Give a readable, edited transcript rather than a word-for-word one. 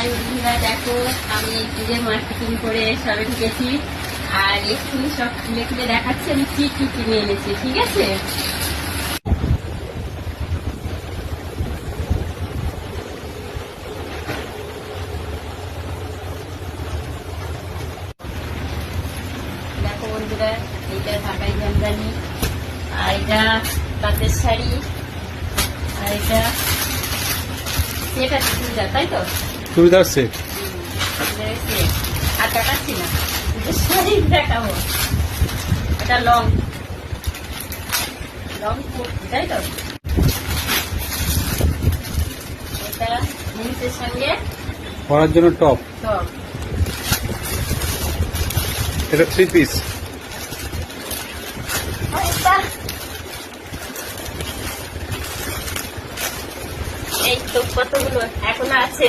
High বন্ধুরা, দেখো আমি নিজে মার্কেটিং করে সবে ঢুকেছি আর এক্ষুনি সব খুলে খুলে দেখাচ্ছি আমি কি কি কিনে এনেছি। ঠিক আছে, দেখো বন্ধুরা, এইটা ঢাকাই জামদানি, আর এটা তাঁতের শাড়ি, আর এটা চুড়িদার, তাই তো চুড়িদার সেট। আর দেখাচ্ছি না, শাড়ি দেখাবো। এটা লং কুর্তি, তাই তো। এটা জিন্সের সঙ্গে পরার জন্য টপ। এটা 3 পিস। এই তো কতগুলো এখনো আছে।